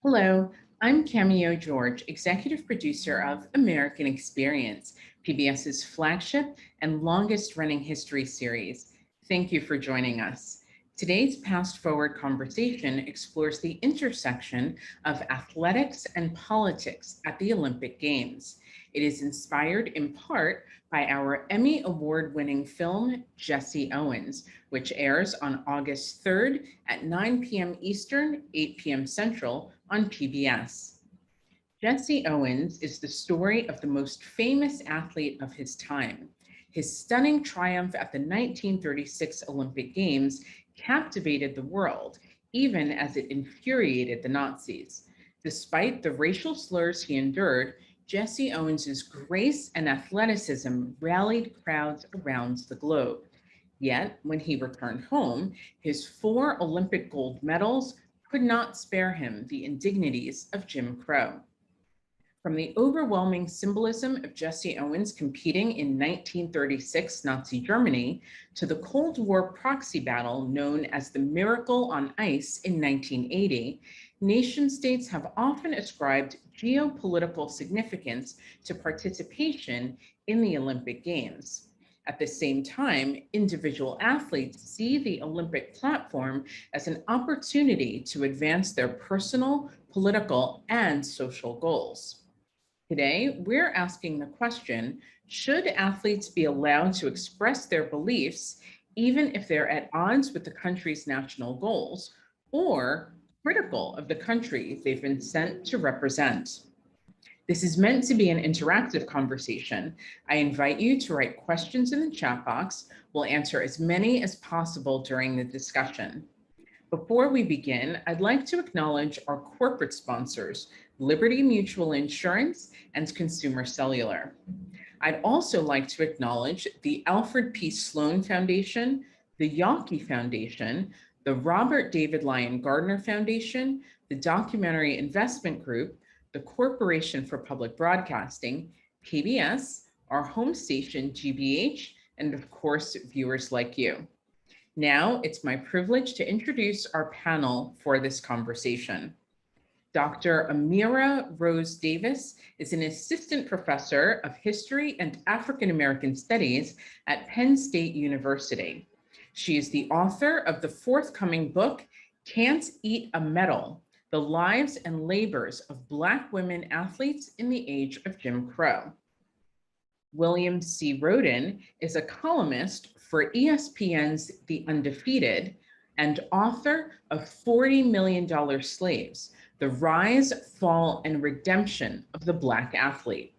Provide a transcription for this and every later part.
Hello, I'm Cameo George, executive producer of American Experience, PBS's flagship and longest running history series. Thank you for joining us. Today's Past Forward conversation explores the intersection of athletics and politics at the Olympic Games. It is inspired in part by our Emmy Award winning film, Jesse Owens, which airs on August 3rd at 9 p.m. Eastern, 8 p.m. Central on PBS. Jesse Owens is the story of the most famous athlete of his time. His stunning triumph at the 1936 Olympic Games captivated the world, even as it infuriated the Nazis. Despite the racial slurs he endured, Jesse Owens's grace and athleticism rallied crowds around the globe. Yet, when he returned home, his 4 Olympic gold medals could not spare him the indignities of Jim Crow. From the overwhelming symbolism of Jesse Owens competing in 1936 Nazi Germany to the Cold War proxy battle known as the Miracle on Ice in 1980, nation states have often ascribed geopolitical significance to participation in the Olympic Games. At the same time, individual athletes see the Olympic platform as an opportunity to advance their personal, political, and social goals. Today, we're asking the question, should athletes be allowed to express their beliefs even if they're at odds with the country's national goals or critical of the country they've been sent to represent? This is meant to be an interactive conversation. I invite you to write questions in the chat box. We'll answer as many as possible during the discussion. Before we begin, I'd like to acknowledge our corporate sponsors, Liberty Mutual Insurance and Consumer Cellular. I'd also like to acknowledge the Alfred P. Sloan Foundation, the Yawkey Foundation, the Robert David Lyon Gardner Foundation, the Documentary Investment Group, the Corporation for Public Broadcasting, PBS, our home station, GBH, and of course, viewers like you. Now, it's my privilege to introduce our panel for this conversation. Dr. Amira Rose Davis is an assistant professor of history and African American studies at Penn State University. She is the author of the forthcoming book, Can't Eat a Medal: The Lives and Labors of Black Women Athletes in the Age of Jim Crow. William C. Roden is a columnist for ESPN's The Undefeated and author of $40 Million Slaves: The Rise, Fall, and Redemption of the Black Athlete.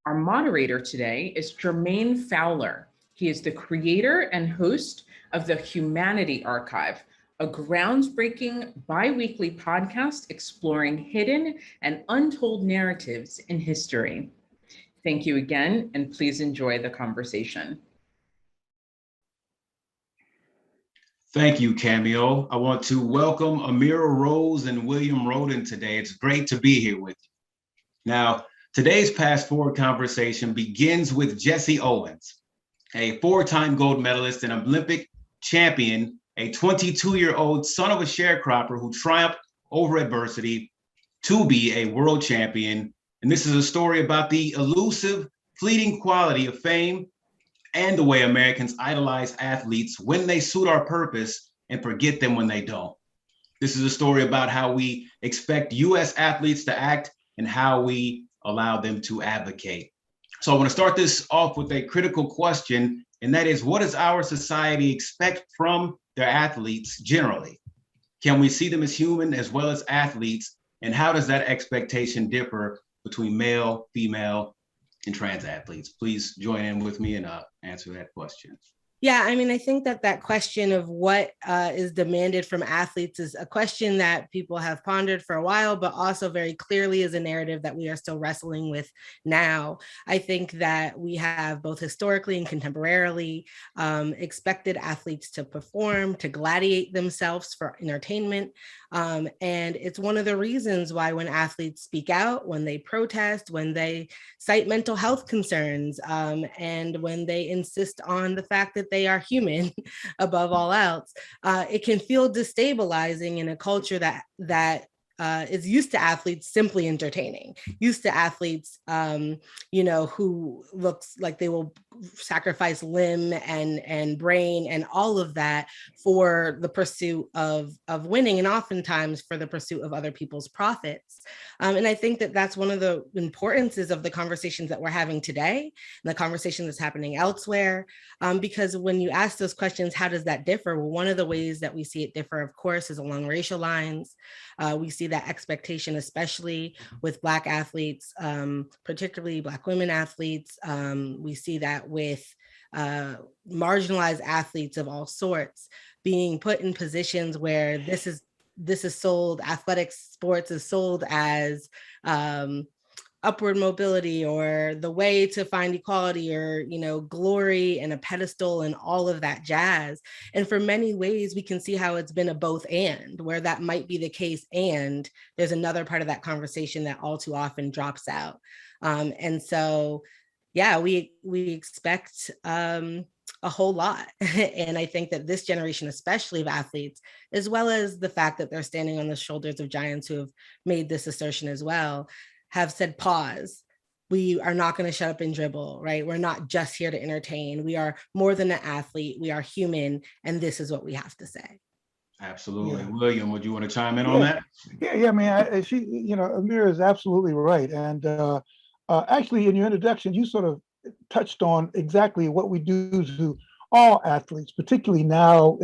Our moderator today is Jermaine Fowler. He is the creator and host of the Humanity Archive, a groundbreaking bi-weekly podcast exploring hidden and untold narratives in history. Thank you again, and please enjoy the conversation. Thank you, Cameo. I want to welcome Amira Rose and William Roden today. It's great to be here with you. Now, today's Past Forward conversation begins with Jesse Owens, a 4-time gold medalist and Olympic champion, a 22-year-old son of a sharecropper who triumphed over adversity to be a world champion. And this is a story about the elusive, fleeting quality of fame and the way Americans idolize athletes when they suit our purpose and forget them when they don't. This is a story about how we expect U.S. athletes to act and how we allow them to advocate. So I want to start this off with a critical question, and that is, what does our society expect from their athletes generally? Can we see them as human as well as athletes? And how does that expectation differ between male, female, and trans athletes? Please join in with me and answer that question. Yeah, I mean, I think that question of what is demanded from athletes is a question that people have pondered for a while, but also very clearly is a narrative that we are still wrestling with now. I think that we have both historically and contemporarily expected athletes to perform, to gladiate themselves for entertainment. And it's one of the reasons why when athletes speak out, when they protest, when they cite mental health concerns, and when they insist on the fact that they are human above all else, it can feel destabilizing in a culture that is used to athletes simply entertaining, used to athletes, who looks like they will sacrifice limb and brain and all of that for the pursuit of winning, and oftentimes for the pursuit of other people's profits. And I think that that's one of the importances of the conversations that we're having today and the conversation that's happening elsewhere. Because when you ask those questions, how does that differ? Well, one of the ways that we see it differ, of course, is along racial lines. We see that expectation, especially with Black athletes, particularly Black women athletes. We see that with marginalized athletes of all sorts being put in positions where this is sold, athletic sports is sold as upward mobility or the way to find equality or, glory and a pedestal and all of that jazz. And for many ways, we can see how it's been a both and, where that might be the case. And there's another part of that conversation that all too often drops out. And so, yeah, we expect a whole lot. And I think that this generation, especially of athletes, as well as the fact that they're standing on the shoulders of giants who have made this assertion as well, have said, pause. We are not going to shut up and dribble, right? We're not just here to entertain. We are more than an athlete. We are human. And this is what we have to say. Absolutely. Yeah. William, would you want to chime in on that? Yeah. I mean, Amira is absolutely right. And actually, in your introduction, you sort of touched on exactly what we do to all athletes, particularly now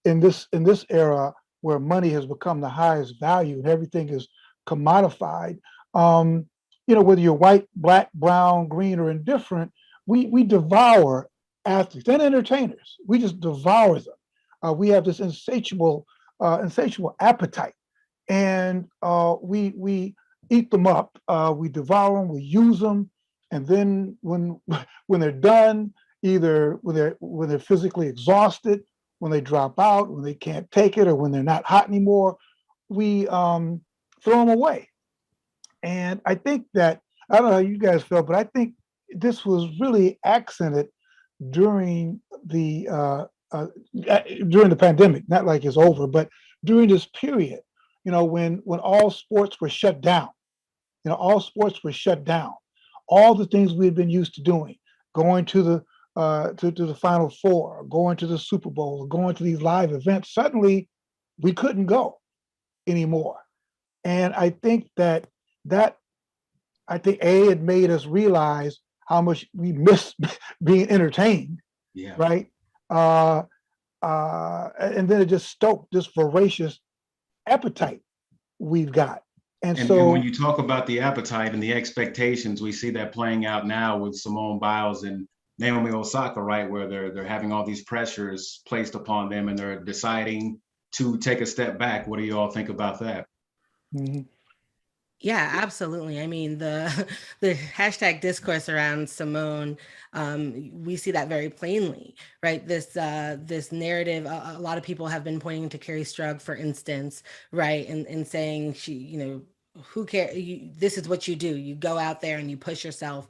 in this era where money has become the highest value and everything is commodified. Whether you're white, Black, brown, green, or indifferent, we devour athletes and entertainers. We just devour them. We have this insatiable appetite, and we eat them up. We devour them. We use them. And then when they're done, either when they're physically exhausted, when they drop out, when they can't take it, or when they're not hot anymore, we throw them away. And I think that, I don't know how you guys felt, but I think this was really accented during the pandemic. Not like it's over, but during this period, when all sports were shut down. All sports were shut down. All the things we had been used to doing, going to the to the Final Four, going to the Super Bowl, going to these live events, suddenly we couldn't go anymore. And I think that it made us realize how much we miss being entertained. Yeah. Right. And then it just stoked this voracious appetite we've got. And so when you talk about the appetite and the expectations, we see that playing out now with Simone Biles and Naomi Osaka, right, where they're having all these pressures placed upon them and they're deciding to take a step back. What do you all think about that? Mm-hmm. Yeah, absolutely. I mean, the hashtag discourse around Simone, we see that very plainly, right? This narrative, a lot of people have been pointing to Carrie Strug, for instance, right, and saying she, who cares? This is what you do. You go out there and you push yourself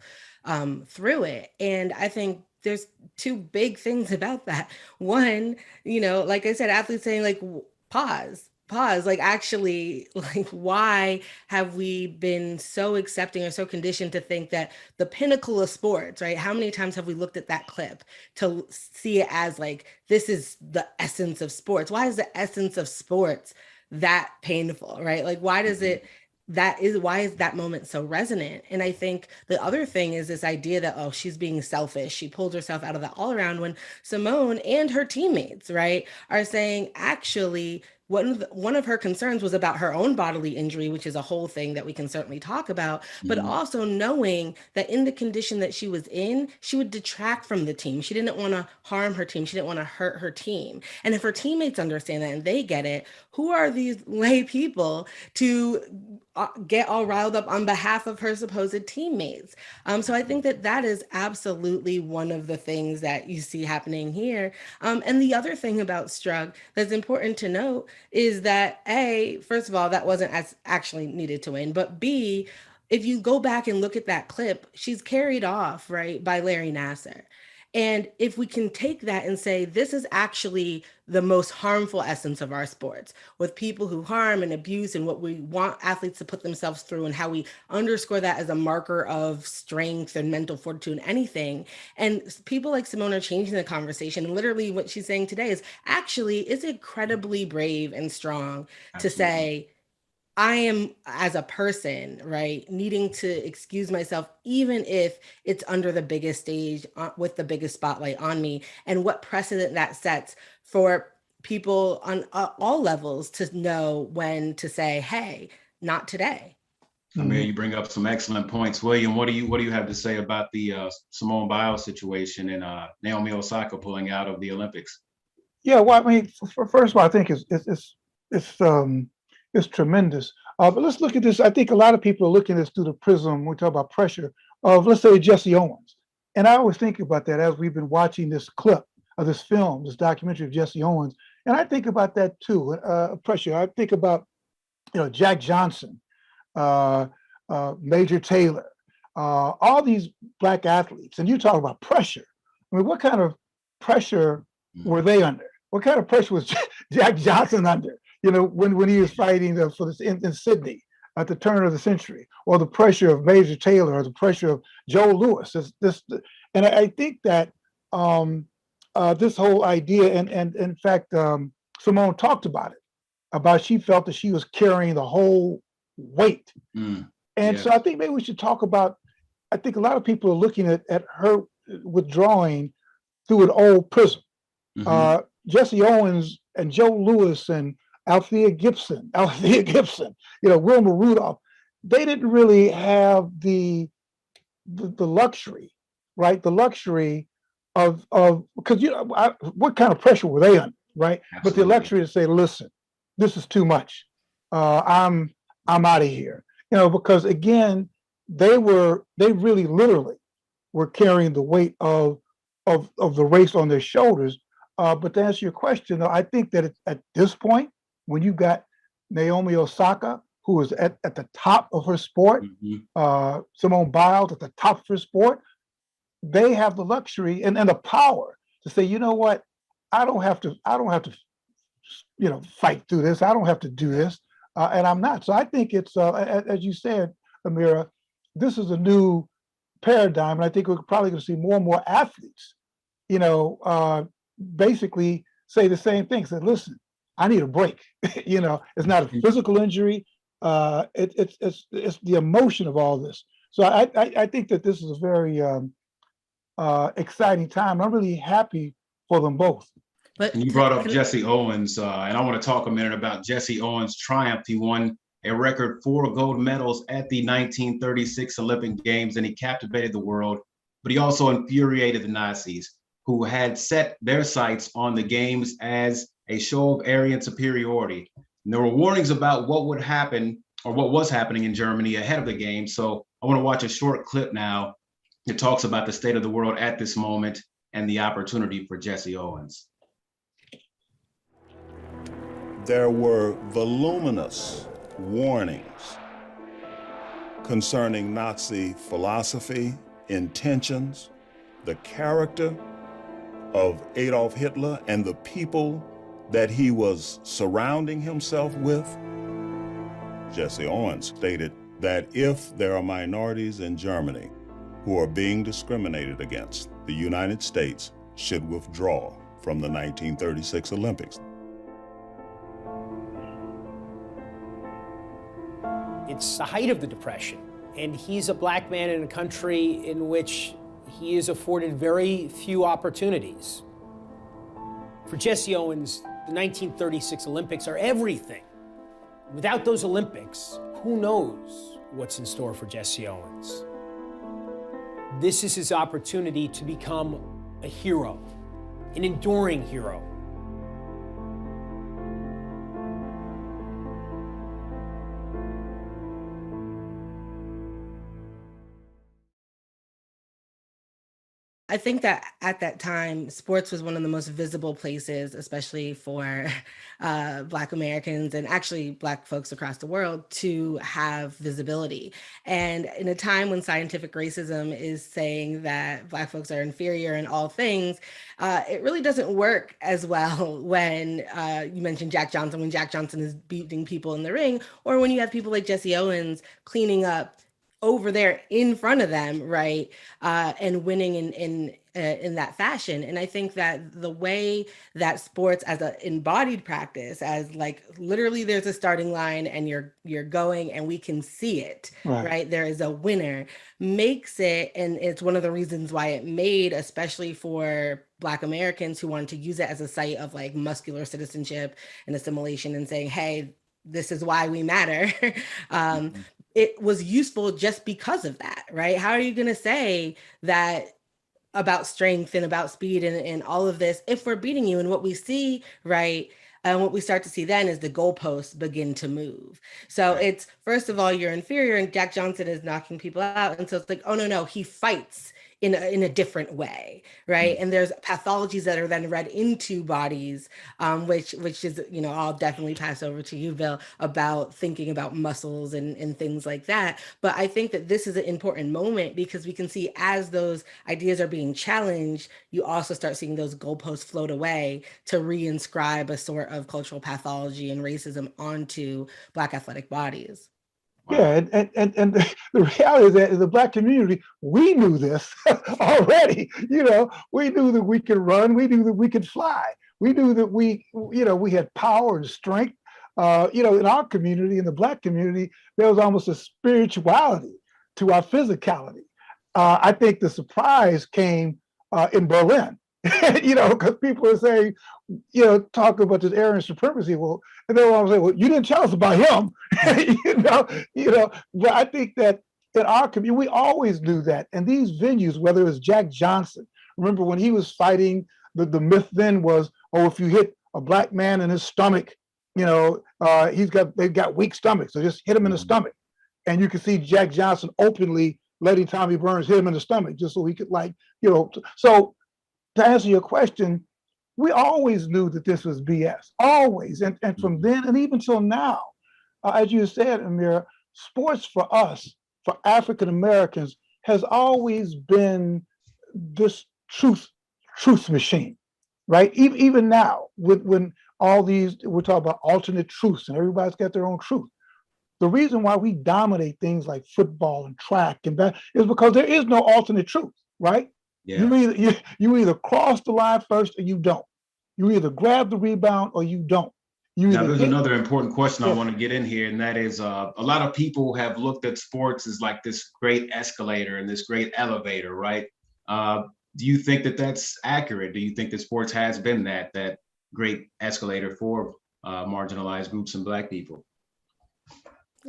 through it. And I think there's two big things about that. One, like I said, athletes saying like, pause, like actually, like, why have we been so accepting or so conditioned to think that the pinnacle of sports, right? How many times have we looked at that clip to see it as like, this is the essence of sports? Why is the essence of sports that painful, right? Like, why is that moment so resonant? And I think the other thing is this idea that, oh, she's being selfish. She pulled herself out of that all around, when Simone and her teammates, right, are saying, actually, one of her concerns was about her own bodily injury, which is a whole thing that we can certainly talk about, but also knowing that in the condition that she was in, she would detract from the team. She didn't want to harm her team. She didn't want to hurt her team. And if her teammates understand that and they get it, who are these lay people to get all riled up on behalf of her supposed teammates? So I think that is absolutely one of the things that you see happening here. And the other thing about Strug that's important to note is that A, first of all, that wasn't as actually needed to win, but B, if you go back and look at that clip, she's carried off, right, by Larry Nassar. And if we can take that and say, this is actually the most harmful essence of our sports, with people who harm and abuse and what we want athletes to put themselves through, and how we underscore that as a marker of strength and mental fortitude and anything. And people like Simone are changing the conversation. And literally what she's saying today is actually, it's incredibly brave and strong to say, I am, as a person, right, needing to excuse myself, even if it's under the biggest stage with the biggest spotlight on me, and what precedent that sets for people on all levels to know when to say, hey, not today. Amir, you bring up some excellent points. William, what do you have to say about the Simone Biles situation and Naomi Osaka pulling out of the Olympics? Yeah, well, I mean, first of all, I think it's tremendous. But let's look at this. I think a lot of people are looking at this through the prism, when we talk about pressure, of, let's say, Jesse Owens. And I always think about that as we've been watching this clip of this film, this documentary of Jesse Owens. And I think about that too, pressure. I think about, Jack Johnson, Major Taylor, all these Black athletes. And you talk about pressure. I mean, what kind of pressure were they under? What kind of pressure was Jack Johnson under? When he was fighting for this in Sydney at the turn of the century, or the pressure of Major Taylor, or the pressure of Joe Louis. And I think that this whole idea, and in fact, Simone talked about it, about she felt that she was carrying the whole weight. So I think maybe we should talk about, I think a lot of people are looking at her withdrawing through an old prism. Jesse Owens and Joe Louis and Althea Gibson, Wilma Rudolph, they didn't really have the luxury, right? The luxury of because what kind of pressure were they under, right? Absolutely. But the luxury to say, listen, this is too much. I'm out of here, because again, they really literally were carrying the weight of the race on their shoulders. But to answer your question, though, I think that at this point, when you've got Naomi Osaka, who is at the top of her sport, Simone Biles at the top of her sport, they have the luxury and the power to say, you know what, I don't have to, fight through this. I don't have to do this, and I'm not. So I think it's, as you said, Amira, this is a new paradigm, and I think we're probably going to see more and more athletes, basically say the same thing. Say, listen, I need a break. It's not a physical injury. It's the emotion of all this. So I think that this is a very exciting time. I'm really happy for them both. And you brought up Jesse Owens, and I want to talk a minute about Jesse Owens' triumph. He won a record 4 gold medals at the 1936 Olympic Games, and he captivated the world. But he also infuriated the Nazis, who had set their sights on the games as a show of Aryan superiority. And there were warnings about what would happen, or what was happening in Germany ahead of the game. So I want to watch a short clip now that talks about the state of the world at this moment and the opportunity for Jesse Owens. There were voluminous warnings concerning Nazi philosophy, intentions, the character of Adolf Hitler and the people that he was surrounding himself with. Jesse Owens stated that if there are minorities in Germany who are being discriminated against, the United States should withdraw from the 1936 Olympics. It's the height of the Depression, and he's a Black man in a country in which he is afforded very few opportunities. For Jesse Owens, the 1936 Olympics are everything. Without those Olympics, who knows what's in store for Jesse Owens? This is his opportunity to become a hero, an enduring hero. I think that at that time, sports was one of the most visible places, especially for Black Americans and actually Black folks across the world, to have visibility. And in a time when scientific racism is saying that Black folks are inferior in all things, it really doesn't work as well when you mentioned Jack Johnson, when Jack Johnson is beating people in the ring, or when you have people like Jesse Owens cleaning up over there in front of them, right, and winning in that fashion. And I think that the way that sports as an embodied practice, as like literally there's a starting line and you're going and we can see it, right? There is a winner, makes it, and it's one of the reasons why it made, especially for Black Americans who wanted to use it as a site of like muscular citizenship and assimilation and saying, hey, this is why we matter. It was useful just because of that, right? How are you going to say that about strength and about speed and all of this if we're beating you? And what we see, right, and what we start to see then is the goalposts begin to move. So it's, first of all, you're inferior and Jack Johnson is knocking people out. And so it's like, oh, no, he fights in a different way, right? And there's pathologies that are then read into bodies, which is, I'll definitely pass over to you, Bill, about thinking about muscles and things like that. But I think that this is an important moment because we can see as those ideas are being challenged, you also start seeing those goalposts float away to reinscribe a sort of cultural pathology and racism onto Black athletic bodies. Wow. Yeah, and the reality is that in the Black community, we knew this already. We knew that we could run, we knew that we could fly, we knew that we had power and strength. In our community, in the Black community, there was almost a spirituality to our physicality. I think the surprise came in Berlin. Because people are saying, talking about this Aryan supremacy. Well, and they were always saying, well, you didn't tell us about him. But I think that in our community, we always knew that. And these venues, whether it was Jack Johnson, remember when he was fighting, the myth then was, oh, if you hit a Black man in his stomach, they've got weak stomachs, so just hit him in the stomach. And you can see Jack Johnson openly letting Tommy Burns hit him in the stomach just so he could so to answer your question, we always knew that this was BS, always. And from then and even till now, as you said, Amira, sports for us, for African Americans, has always been this truth machine, right? Even now, when all these, we're talking about alternate truths and everybody's got their own truth. The reason why we dominate things like football and track and that is because there is no alternate truth, right? Yeah. You either cross the line first or you don't. You either grab the rebound or you don't. Now, there's another important question I want to get in here, and that is a lot of people have looked at sports as like this great escalator and this great elevator, right? Do you think that that's accurate? Do you think that sports has been that great escalator for marginalized groups and Black people?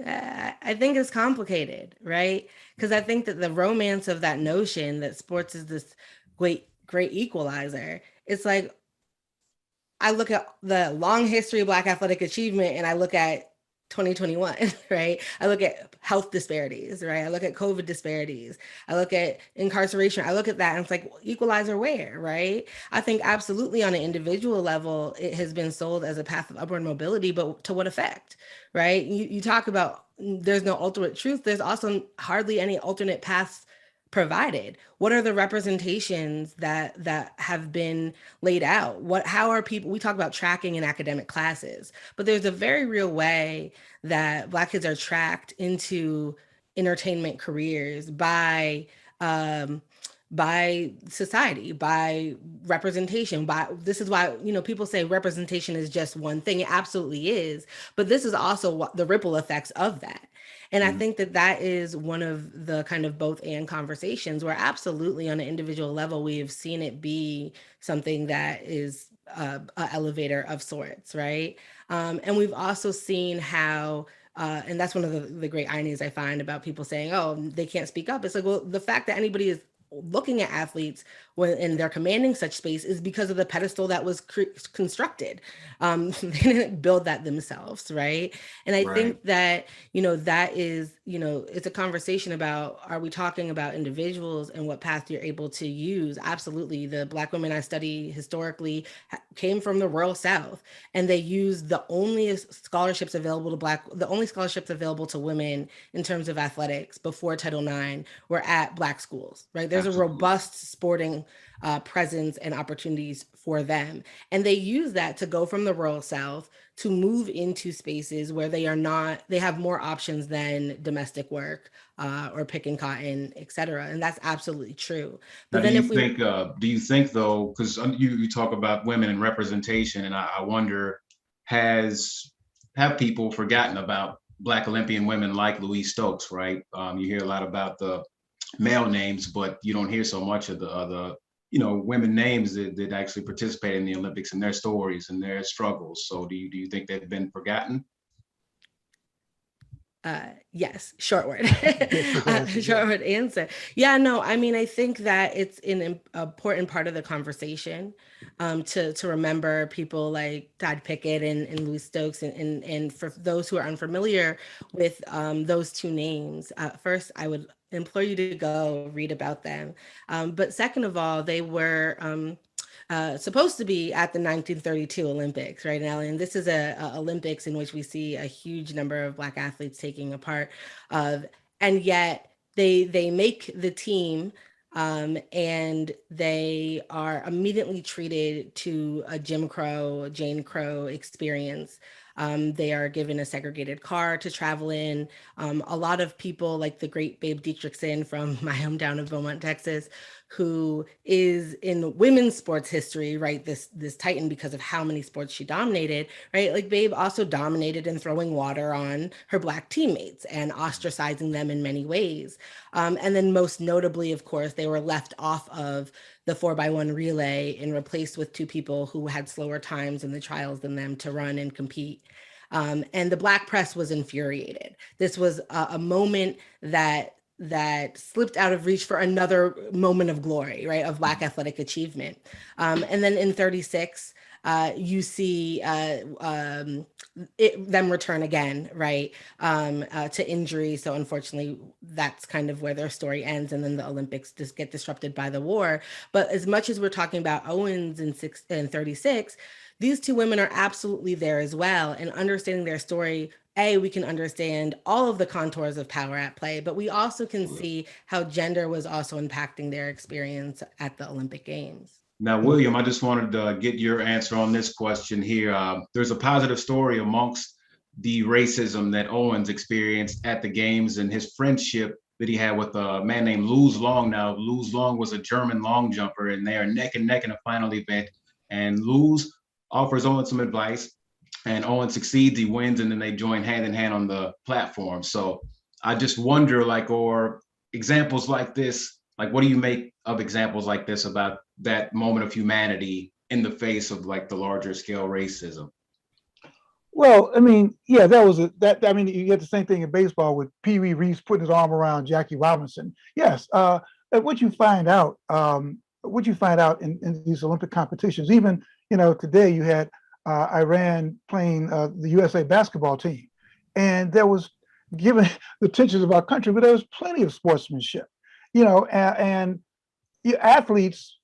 I think it's complicated, right? Because I think that the romance of that notion that sports is this great equalizer, it's like, I look at the long history of Black athletic achievement and I look at 2021, right? I look at health disparities, right? I look at COVID disparities. I look at incarceration. I look at that and it's like, equalizer where, right? I think absolutely on an individual level, it has been sold as a path of upward mobility, but to what effect, right? You talk about there's no ultimate truth. There's also hardly any alternate paths provided. What are the representations that have been laid out? How are people, we talk about tracking in academic classes, but there's a very real way that Black kids are tracked into entertainment careers by society, by representation, this is why, people say representation is just one thing. It absolutely is, but this is also the ripple effects of that. And I think that is one of the kind of both and conversations where absolutely on an individual level, we have seen it be something that is an elevator of sorts, right? And we've also seen how, and that's one of the great ironies I find about people saying, oh, they can't speak up. It's like, well, the fact that anybody is looking at athletes and they're commanding such space is because of the pedestal that was constructed. They didn't build that themselves, right? And I think that, that is, it's a conversation about, are we talking about individuals and what path you're able to use? Absolutely. The Black women I study historically came from the rural South, and they used the only scholarships available to women in terms of athletics before Title IX were at Black schools, right? There's a robust sporting presence and opportunities for them. And they use that to go from the rural South to move into spaces where they have more options than domestic work or picking cotton, et cetera. And that's absolutely true. But now, do you think though, because you talk about women and representation, and I wonder, have people forgotten about Black Olympian women like Louise Stokes, right? You hear a lot about the male names, but you don't hear so much of the other, women names that actually participate in the Olympics and their stories and their struggles. So do you think they've been forgotten? Yes, short word. Short word answer. Yeah, no, I mean, I think that it's an important part of the conversation to remember people like Todd Pickett and Louise Stokes. And for those who are unfamiliar with those two names, first, I would implore you to go read about them. But second of all, they were supposed to be at the 1932 Olympics, right, Ellen? And this is a Olympics in which we see a huge number of Black athletes taking a part of, and yet they make the team and they are immediately treated to a Jim Crow, Jane Crow experience. They are given a segregated car to travel in. A lot of people like the great Babe Dietrichson from my hometown of Beaumont, Texas, who is in women's sports history, right? This titan because of how many sports she dominated, right? Like Babe also dominated in throwing water on her Black teammates and ostracizing them in many ways. And then most notably, of course, they were left off of the 4x1 relay and replaced with two people who had slower times in the trials than them to run and compete. And the Black press was infuriated. This was a moment that slipped out of reach for another moment of glory, right, of Black athletic achievement. And then in 36, you see them return again, right, to injury. So unfortunately, that's kind of where their story ends. And then the Olympics just get disrupted by the war. But as much as we're talking about Owens in 36, these two women are absolutely there as well. And understanding their story, we can understand all of the contours of power at play, but we also can see how gender was also impacting their experience at the Olympic Games. Now, William, I just wanted to get your answer on this question here. There's a positive story amongst the racism that Owens experienced at the Games and his friendship that he had with a man named Luz Long. Now, Luz Long was a German long jumper, and they are neck and neck in a final event. And Luz offers Owens some advice, and Owen succeeds, he wins, and then they join hand in hand on the platform. So I just wonder, or examples like this, what do you make of examples like this about that moment of humanity in the face of the larger scale racism? Well, I mean, yeah, you get the same thing in baseball with Pee Wee Reese putting his arm around Jackie Robinson. Yes, what you find out in these Olympic competitions, even today you had Iran playing the USA basketball team, and there was, given the tensions of our country, but there was plenty of sportsmanship, and athletes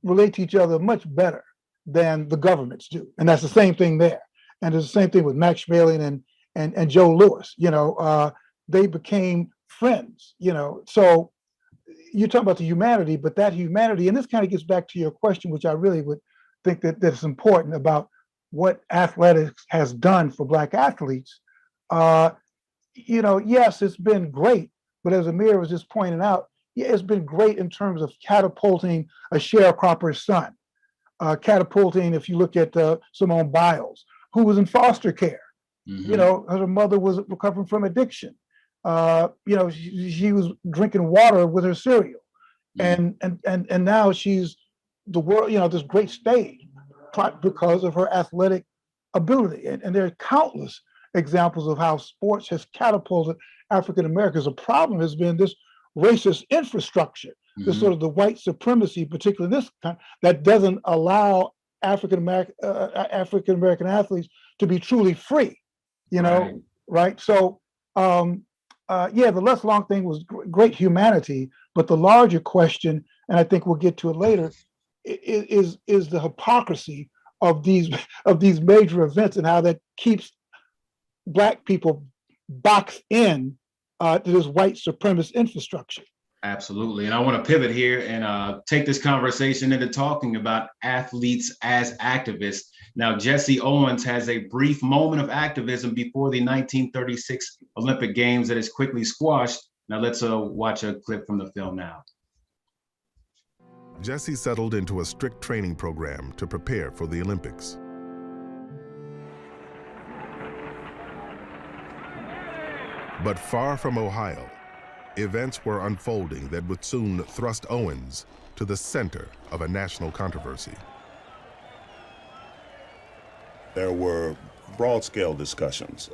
relate to each other much better than the governments do, and that's the same thing there. And it's the same thing with Max Schmeling and Joe Louis. They became friends. So you talk about the humanity, but that humanity, and this kind of gets back to your question, which I really would think that's important about what athletics has done for Black athletes. Yes, it's been great, but as Amir was just pointing out, yeah, it's been great in terms of catapulting a sharecropper's son, catapulting, if you look at Simone Biles, who was in foster care. Mm-hmm. Her mother was recovering from addiction. She was drinking water with her cereal. Mm-hmm. And now she's the world, this great stage because of her athletic ability. And there are countless examples of how sports has catapulted African Americans. The problem has been this racist infrastructure the sort of the white supremacy, particularly in this country, that doesn't allow African American athletes to be truly free, you know, right? So, yeah, the Les Long thing was great humanity, but the larger question, and I think we'll get to it later, is the hypocrisy of these major events and how that keeps Black people boxed in to this white supremacist infrastructure. Absolutely. And I want to pivot here and take this conversation into talking about athletes as activists. Now, Jesse Owens has a brief moment of activism before the 1936 Olympic Games that is quickly squashed. Now let's watch a clip from the film now. Jesse settled into a strict training program to prepare for the Olympics. But far from Ohio, events were unfolding that would soon thrust Owens to the center of a national controversy. There were broad-scale discussions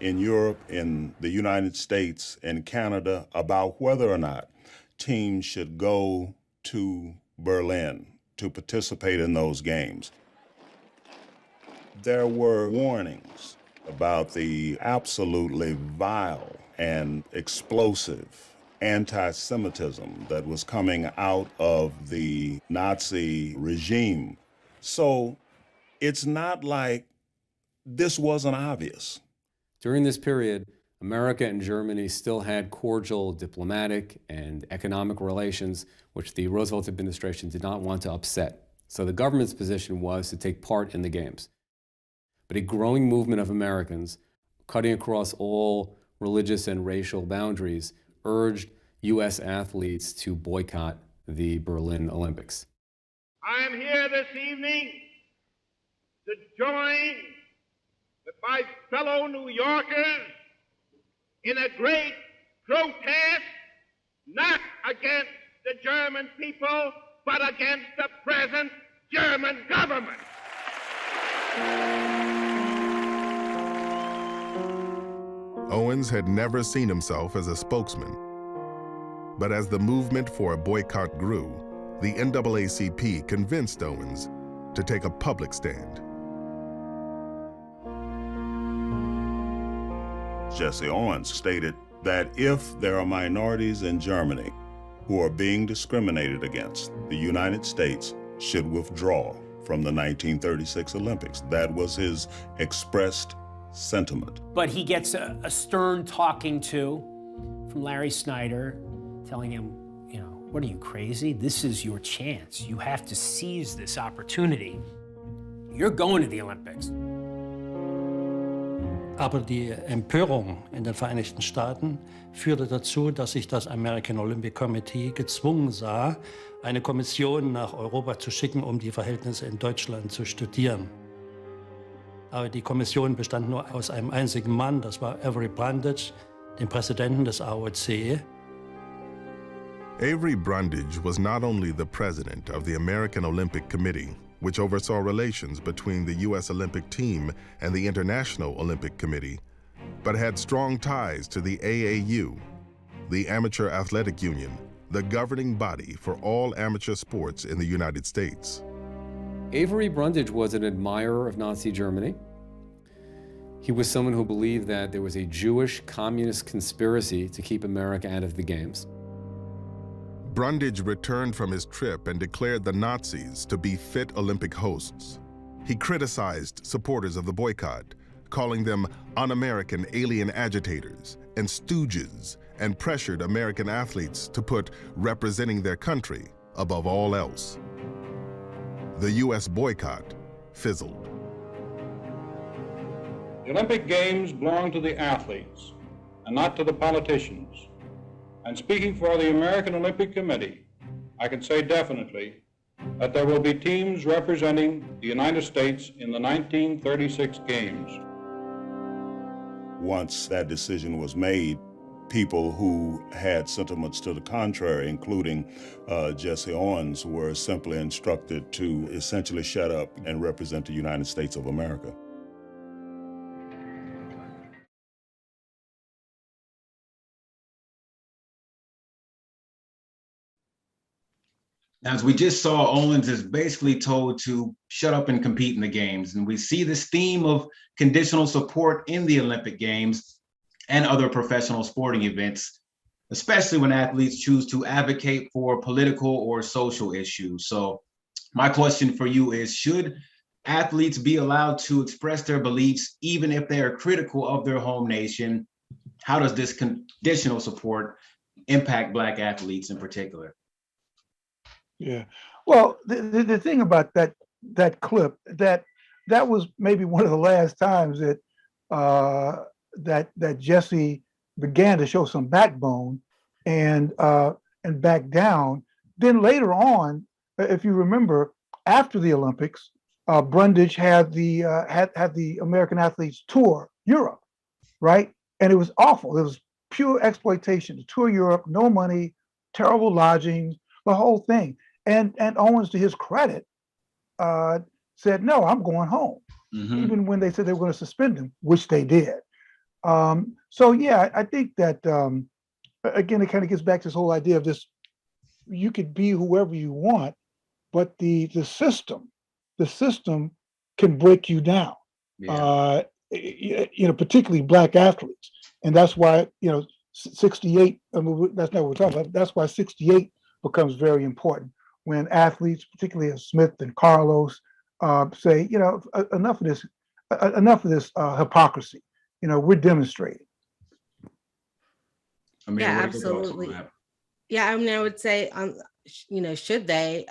in Europe, in the United States, and Canada about whether or not teams should go to Berlin to participate in those games. There were warnings about the absolutely vile and explosive anti-Semitism that was coming out of the Nazi regime. So it's not like this wasn't obvious. During this period, America and Germany still had cordial diplomatic and economic relations, which the Roosevelt administration did not want to upset. So the government's position was to take part in the games. But a growing movement of Americans, cutting across all religious and racial boundaries, urged U.S. athletes to boycott the Berlin Olympics. I am here this evening to join with my fellow New Yorkers in a great protest, not against the German people, but against the present German government. Owens had never seen himself as a spokesman. But as the movement for a boycott grew, the NAACP convinced Owens to take a public stand. Jesse Owens stated that if there are minorities in Germany who are being discriminated against, the United States should withdraw from the 1936 Olympics. That was his expressed sentiment. But he gets a stern talking to from Larry Snyder, telling him, you know, what are you, crazy? This is your chance. You have to seize this opportunity. You're going to the Olympics. Aber die Empörung in den Vereinigten Staaten führte dazu, dass sich das American Olympic Committee gezwungen sah, eine Kommission nach Europa zu schicken, um die Verhältnisse in Deutschland zu studieren. Aber die Kommission bestand nur aus einem einzigen Mann, das war Avery Brundage, dem Präsidenten des AOC. Avery Brundage was not only the president of the American Olympic Committee, which oversaw relations between the U.S. Olympic team and the International Olympic Committee, but had strong ties to the AAU, the Amateur Athletic Union, the governing body for all amateur sports in the United States. Avery Brundage was an admirer of Nazi Germany. He was someone who believed that there was a Jewish communist conspiracy to keep America out of the games. Brundage returned from his trip and declared the Nazis to be fit Olympic hosts. He criticized supporters of the boycott, calling them un-American alien agitators and stooges, and pressured American athletes to put representing their country above all else. The U.S. boycott fizzled. The Olympic Games belong to the athletes and not to the politicians. And speaking for the American Olympic Committee, I can say definitely that there will be teams representing the United States in the 1936 Games. Once that decision was made, people who had sentiments to the contrary, including Jesse Owens, were simply instructed to essentially shut up and represent the United States of America. Now, as we just saw, Owens is basically told to shut up and compete in the games. And we see this theme of conditional support in the Olympic Games and other professional sporting events, especially when athletes choose to advocate for political or social issues. So my question for you is, should athletes be allowed to express their beliefs even if they are critical of their home nation? How does this conditional support impact Black athletes in particular? Yeah. Well, the thing about that clip, that was maybe one of the last times that that Jesse began to show some backbone and back down. Then later on, if you remember, after the Olympics, Brundage had the American athletes tour Europe, right? And it was awful. It was pure exploitation. To tour Europe, no money, terrible lodgings, the whole thing. And Owens, to his credit, said, "No, I'm going home," even when they said they were going to suspend him, which they did. So yeah, I think that again, it kind of gets back to this whole idea of this: you could be whoever you want, but the system can break you down. Yeah. Particularly Black athletes, and that's why 68. I mean, that's not what we're talking about. That's why 68 becomes very important when athletes, particularly as Smith and Carlos, say, enough of this hypocrisy. We're demonstrating. Yeah, absolutely. Yeah, I mean, I would say, should they,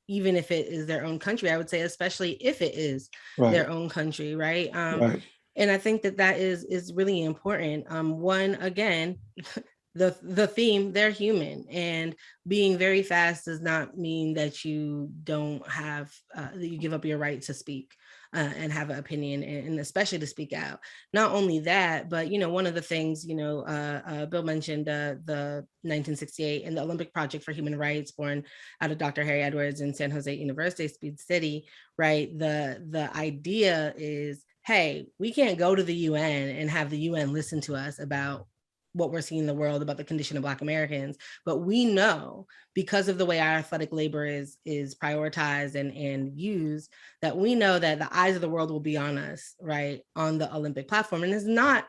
even if it is their own country, I would say, especially if it is their own country, right? Right. And I think that is really important. One, again, the theme, they're human, and being very fast does not mean that you don't have that you give up your right to speak and have an opinion, and especially to speak out. Not only that, but one of the things Bill mentioned, the 1968 and the Olympic Project for Human Rights, born out of Dr. Harry Edwards and San Jose University, Speed City, right? The idea is, hey, we can't go to the UN and have the UN listen to us about what we're seeing in the world about the condition of Black Americans. But we know, because of the way our athletic labor is prioritized and used, that we know that the eyes of the world will be on us, right, on the Olympic platform. And it's not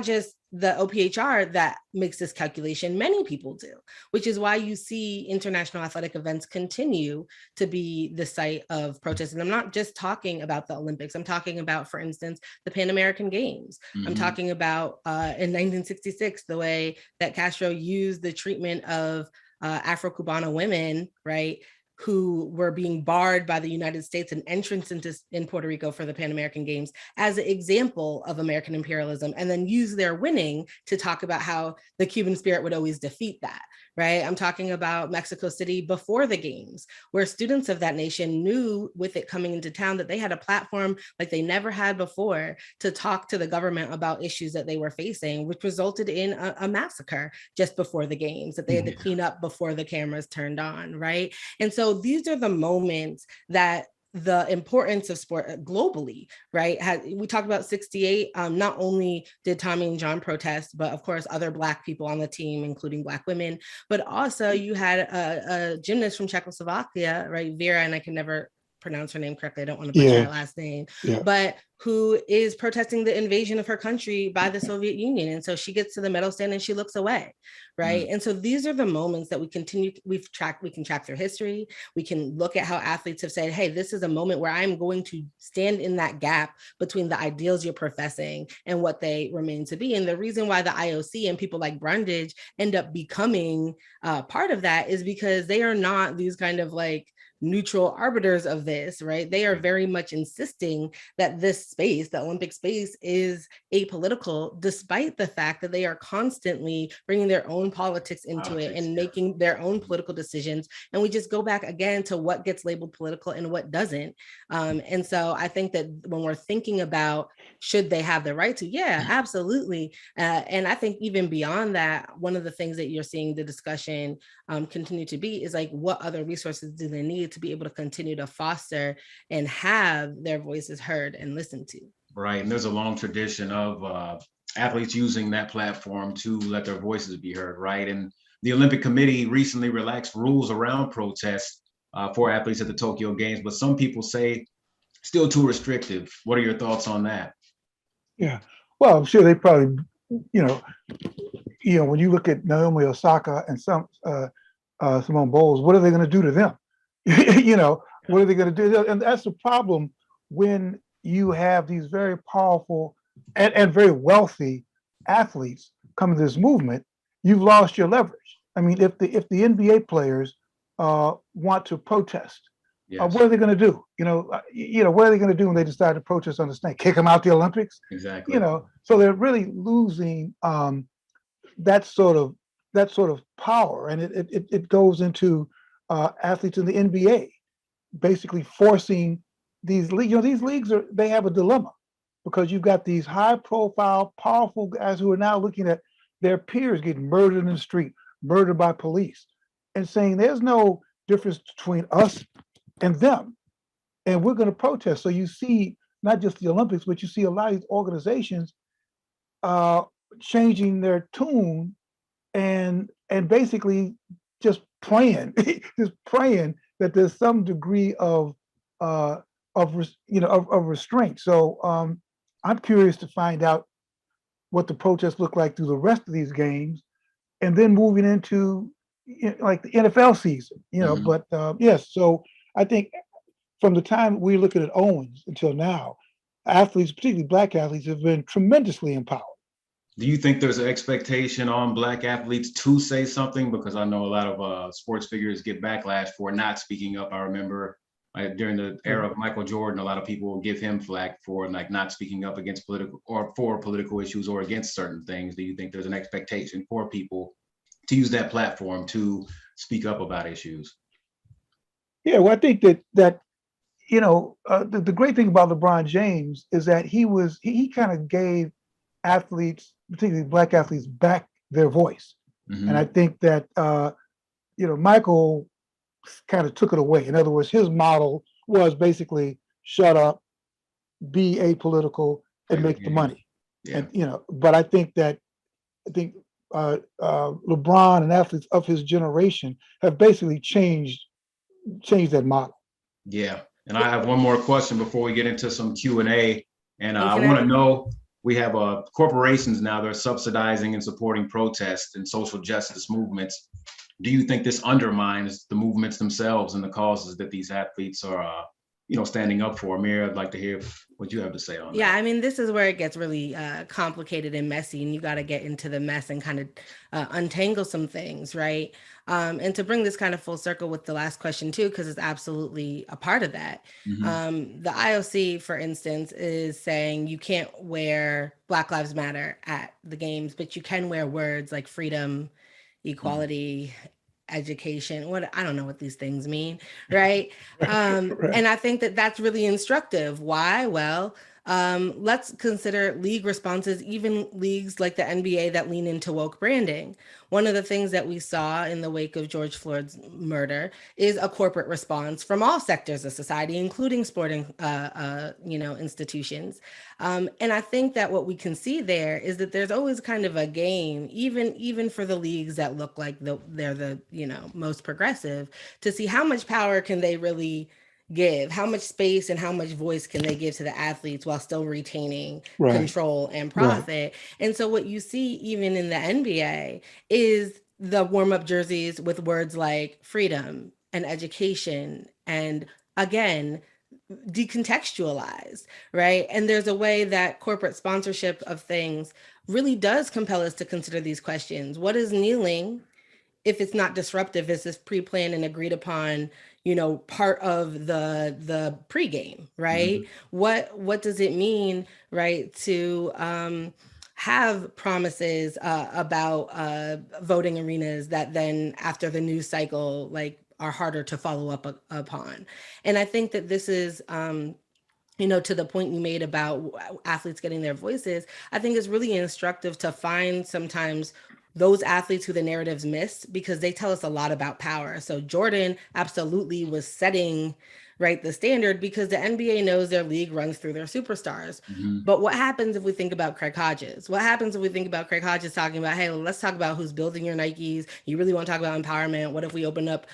just the OPHR that makes this calculation. Many people do, which is why you see international athletic events continue to be the site of protest. And I'm not just talking about the Olympics. I'm talking about, for instance, the Pan American Games. I'm talking about in 1966, the way that Castro used the treatment of Afro-Cubana women, right, who were being barred by the United States and entrance in Puerto Rico for the Pan American Games as an example of American imperialism, and then use their winning to talk about how the Cuban spirit would always defeat that, right? I'm talking about Mexico City before the Games, where students of that nation knew, with it coming into town, that they had a platform like they never had before to talk to the government about issues that they were facing, which resulted in a massacre just before the Games that they had to clean up before the cameras turned on, right? And so these are the moments that the importance of sport globally, right? We talked about 68. Not only did Tommy and John protest, but of course, other Black people on the team, including Black women, but also you had a gymnast from Czechoslovakia, right? Vera, and I can never pronounce her name correctly. I don't want to butcher her last name, but who is protesting the invasion of her country by the Soviet Union. And so she gets to the medal stand and she looks away, right? And so these are the moments that we can track their history. We can look at how athletes have said, hey, this is a moment where I'm going to stand in that gap between the ideals you're professing and what they remain to be. And the reason why the IOC and people like Brundage end up becoming part of that is because they are not these kind of like neutral arbiters of this, right? They are very much insisting that this space, the Olympic space, is apolitical, despite the fact that they are constantly bringing their own politics into it and making their own political decisions. And we just go back again to what gets labeled political and what doesn't. And so I think that when we're thinking about should they have the right to, yeah, absolutely. And I think even beyond that, one of the things that you're seeing the discussion continue to be is like, what other resources do they need to be able to continue to foster and have their voices heard and listened to? Right, and there's a long tradition of athletes using that platform to let their voices be heard, right? And the Olympic Committee recently relaxed rules around protests for athletes at the Tokyo Games, but some people say still too restrictive. What are your thoughts on that? Yeah, well, I'm sure they probably, you know, when you look at Naomi Osaka and Simone Bowles, what are they going to do to them? What are they going to do? And that's the problem when you have these very powerful and very wealthy athletes come to this movement. You've lost your leverage. I mean, if the NBA players want to protest, Yes. what are they going to do? What are they going to do when they decide to protest on the stand? Kick them out the Olympics? Exactly. So they're really losing that sort of power, and it goes into athletes in the NBA, basically forcing these leagues. These leagues they have a dilemma because you've got these high-profile, powerful guys who are now looking at their peers getting murdered in the street, murdered by police, and saying there's no difference between us and them, and we're going to protest. So you see not just the Olympics, but you see a lot of these organizations changing their tune and basically just praying, that there's some degree of restraint. So I'm curious to find out what the protests look like through the rest of these games, and then moving into like the NFL season. But yes, so I think from the time we're looking at Owens until now, athletes, particularly Black athletes, have been tremendously empowered. Do you think there's an expectation on Black athletes to say something? Because I know a lot of sports figures get backlash for not speaking up. I remember during the era of Michael Jordan, a lot of people will give him flack for like not speaking up against political or for political issues or against certain things. Do you think there's an expectation for people to use that platform to speak up about issues? Yeah, well, I think that the great thing about LeBron James is that he kind of gave athletes, particularly Black athletes, back their voice. Mm-hmm. And I think that Michael kind of took it away. In other words, his model was basically shut up, be apolitical, and make the money. Yeah. And but I think LeBron and athletes of his generation have basically changed that model. Yeah. And I have one more question before we get into some Q&A. And I want to know, we have corporations now that are subsidizing and supporting protests and social justice movements. Do you think this undermines the movements themselves and the causes that these athletes are, standing up for? Amir, I'd like to hear what you have to say on that. Yeah, I mean, this is where it gets really complicated and messy, and you got to get into the mess and kind of untangle some things, right? And to bring this kind of full circle with the last question too, because it's absolutely a part of that. Mm-hmm. The IOC, for instance, is saying you can't wear Black Lives Matter at the games, but you can wear words like freedom, equality, education. I don't know what these things mean, right? Right. And I think that that's really instructive. Why? Well, let's consider league responses, even leagues like the NBA that lean into woke branding. One of the things that we saw in the wake of George Floyd's murder is a corporate response from all sectors of society, including sporting, institutions. And I think that what we can see there is that there's always kind of a game, even for the leagues that look like they're the most progressive, to see how much power can they really give, how much space and how much voice can they give to the athletes while still retaining control and profit. Right. And so what you see even in the NBA is the warm-up jerseys with words like freedom and education, and again, decontextualized, right? And there's a way that corporate sponsorship of things really does compel us to consider these questions. What is kneeling if it's not disruptive? Is this pre-planned and agreed upon, part of the pregame, right? Mm-hmm. What does it mean, right, to have promises about voting arenas that then after the news cycle, are harder to follow up upon? And I think that this is, to the point you made about athletes getting their voices, I think it's really instructive to find sometimes those athletes who the narratives missed, because they tell us a lot about power. So Jordan absolutely was setting, right, the standard, because the NBA knows their league runs through their superstars. Mm-hmm. But what happens if we think about Craig Hodges? What happens if we think about Craig Hodges talking about, hey, let's talk about who's building your Nikes. You really want to talk about empowerment? What if we open up,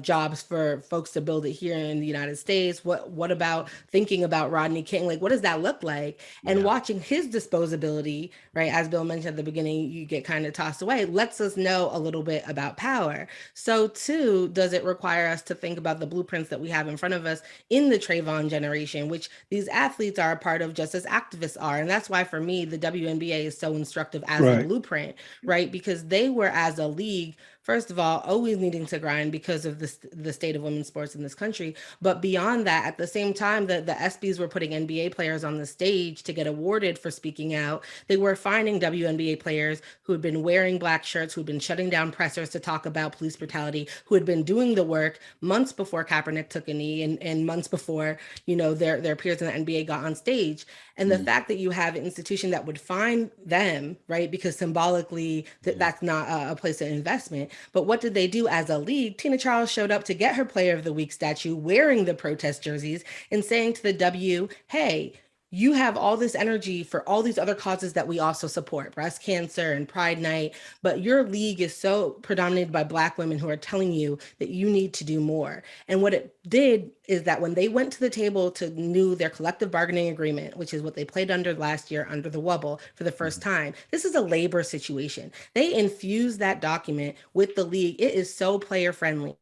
jobs for folks to build it here in the United States? What about thinking about Rodney King? Like, what does that look like? And watching his disposability, right, as Bill mentioned at the beginning, you get kind of tossed away, lets us know a little bit about power. So too, does it require us to think about the blueprints that we have in front of us in the Trayvon generation, which these athletes are a part of just as activists are. And that's why for me, the WNBA is so instructive as a blueprint, right? Because they were, as a league, first of all, always needing to grind because of the state of women's sports in this country. But beyond that, at the same time that the ESPYs were putting NBA players on the stage to get awarded for speaking out, they were finding WNBA players who had been wearing black shirts, who had been shutting down pressers to talk about police brutality, who had been doing the work months before Kaepernick took a knee and months before, their peers in the NBA got on stage. And the fact that you have an institution that would find them, right, because symbolically that's not a place of investment. But what did they do as a league? Tina Charles showed up to get her Player of the Week statue wearing the protest jerseys and saying to the W, hey, you have all this energy for all these other causes that we also support, breast cancer and Pride Night, but your league is so predominated by Black women who are telling you that you need to do more. And what it did is that when they went to the table to renew their collective bargaining agreement, which is what they played under last year under the Wubble for the first time, this is a labor situation. They infused that document with the league. It is so player friendly.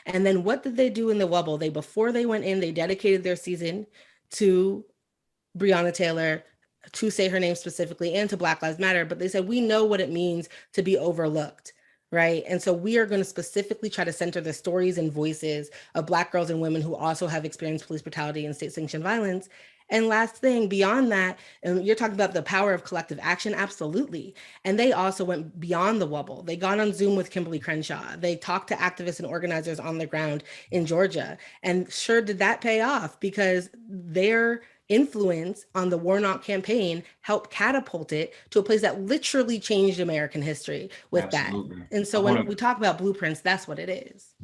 And then what did they do in the Wubble? Before they went in, they dedicated their season to Breonna Taylor, to say her name specifically, and to Black Lives Matter, but they said, we know what it means to be overlooked, right? And so we are going to specifically try to center the stories and voices of Black girls and women who also have experienced police brutality and state-sanctioned violence. And last thing, beyond that, and you're talking about the power of collective action, absolutely. And they also went beyond the Wubble. They got on Zoom with Kimberly Crenshaw. They talked to activists and organizers on the ground in Georgia. And sure did that pay off, because their influence on the Warnock campaign helped catapult it to a place that literally changed American history with that. And so when we talk about blueprints, that's what it is.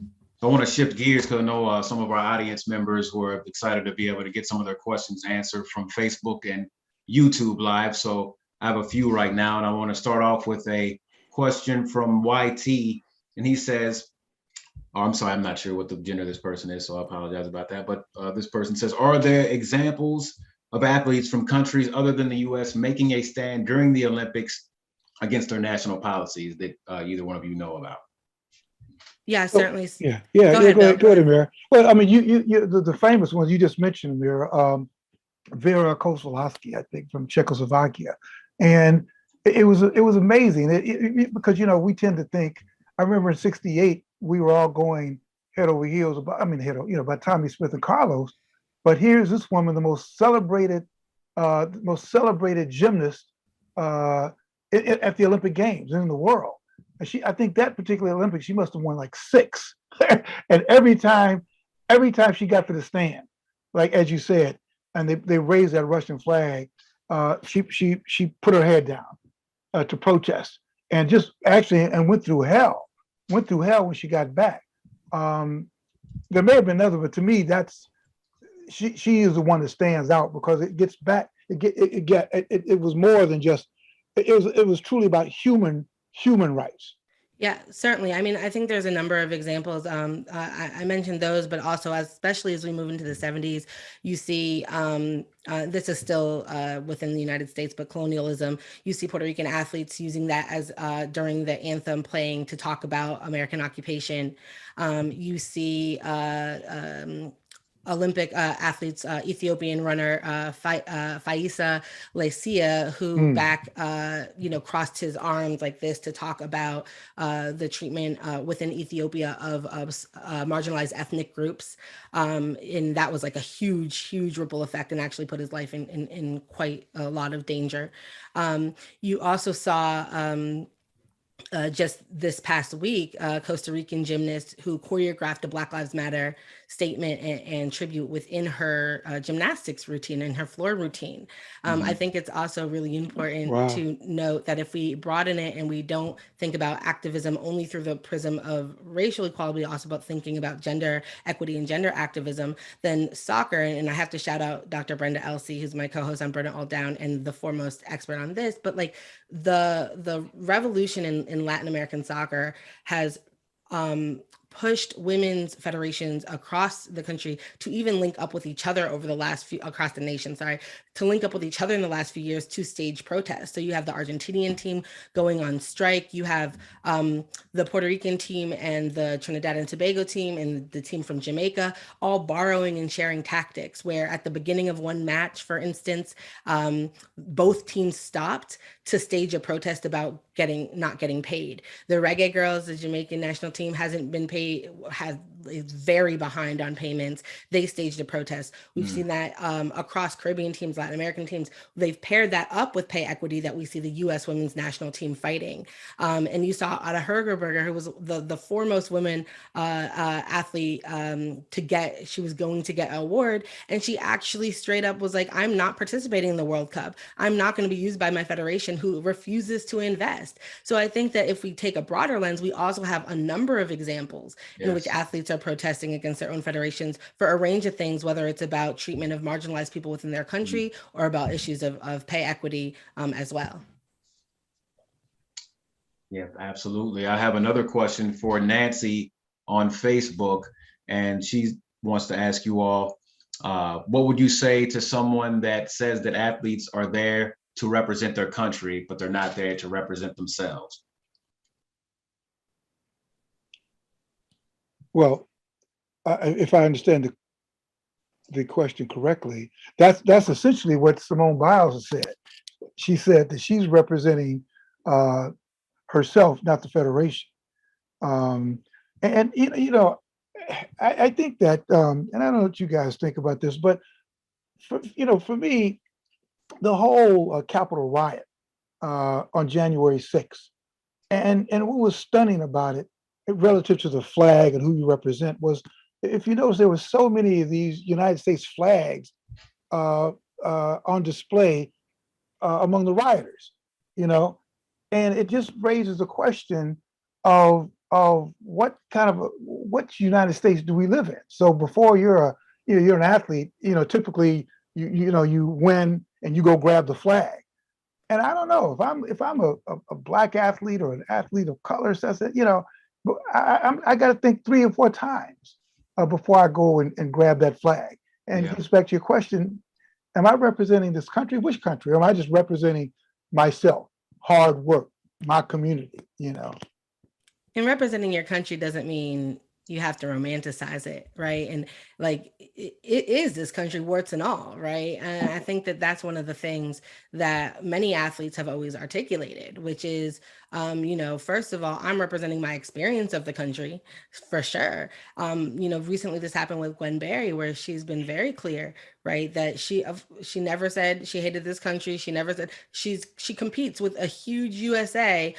I want to shift gears because I know some of our audience members who are excited to be able to get some of their questions answered from Facebook and YouTube Live. So I have a few right now, and I want to start off with a question from YT. And he says, I'm sorry, I'm not sure what the gender of this person is, so I apologize about that. But this person says, are there examples of athletes from countries other than the US making a stand during the Olympics against their national policies that either one of you know about? Yeah, certainly. Go ahead, Amir. Well, I mean, you the famous ones you just mentioned, Amir, Vera Kozlowski, I think, from Czechoslovakia, and it was amazing because we tend to think. I remember in '68 we were all going head over heels about Tommy Smith and Carlos, but here's this woman, the most celebrated gymnast at the Olympic Games in the world. I think that particular Olympics, she must have won like 6. And every time she got to the stand, like as you said, and they raised that Russian flag, she put her head down to protest, and just actually went through hell when she got back. There may have been other, but to me, that's she is the one that stands out because it gets back. It was more than just. It was truly about human rights. Yeah, certainly. I mean, I think there's a number of examples. I mentioned those, but also, especially as we move into the 70s, you see, this is still within the United States, but colonialism, you see Puerto Rican athletes using that as during the anthem playing to talk about American occupation. You see Olympic athletes, Ethiopian runner Faisa Lesia, who crossed his arms like this to talk about the treatment within Ethiopia of marginalized ethnic groups. And that was like a huge ripple effect and actually put his life in quite a lot of danger. You also saw just this past week, Costa Rican gymnast who choreographed a Black Lives Matter statement and tribute within her gymnastics routine and her floor routine. I think it's also really important to note that if we broaden it and we don't think about activism only through the prism of racial equality, also about thinking about gender equity and gender activism, then soccer, and I have to shout out Dr. Brenda Elsey, who's my co-host on Burn It All Down and the foremost expert on this, but like the revolution in Latin American soccer has pushed women's federations across the country to even link up with each other over the last few, across the nation, to link up with each other in the last few years to stage protests. So you have the Argentinian team going on strike, you have the Puerto Rican team and the Trinidad and Tobago team and the team from Jamaica, all borrowing and sharing tactics, where at the beginning of one match, for instance, both teams stopped to stage a protest about not getting paid. The Reggae Girls, the Jamaican national team, hasn't been paid, is very behind on payments. They staged a protest. We've seen that across Caribbean teams, Latin American teams. They've paired that up with pay equity that we see the U.S. women's national team fighting. And you saw Ada Hegerberger, who was the foremost women athlete she was going to get an award. And she actually straight up was like, I'm not participating in the World Cup. I'm not going to be used by my federation, who refuses to invest. So I think that if we take a broader lens, we also have a number of examples in which athletes are protesting against their own federations for a range of things, whether it's about treatment of marginalized people within their country or about issues of pay equity as well. Yeah, absolutely. I have another question for Nancy on Facebook, and she wants to ask you all, what would you say to someone that says that athletes are there to represent their country, but they're not there to represent themselves? Well, if I understand the question correctly, that's essentially what Simone Biles said. She said that she's representing herself, not the federation. And you know, I think that, and I don't know what you guys think about this, but for me, the whole Capitol riot on January 6th, and what was stunning about it, relative to the flag and who you represent, was, if you notice, there were so many of these United States flags on display among the rioters, and it just raises the question of what United States do we live in? So before you're an athlete, typically you win and you go grab the flag. And I don't know if I'm a black athlete or an athlete of color, so that's it, I got to think 3 or 4 times before I go and grab that flag. And gets back to your question, am I representing this country? Which country? Or am I just representing myself, hard work, my community, And representing your country doesn't mean you have to romanticize it, right? And like, it is this country, warts and all, right? And I think that that's one of the things that many athletes have always articulated, which is, first of all, I'm representing my experience of the country, for sure. Recently this happened with Gwen Berry, where she's been very clear, right, that she never said she hated this country. She never said she competes with a huge USA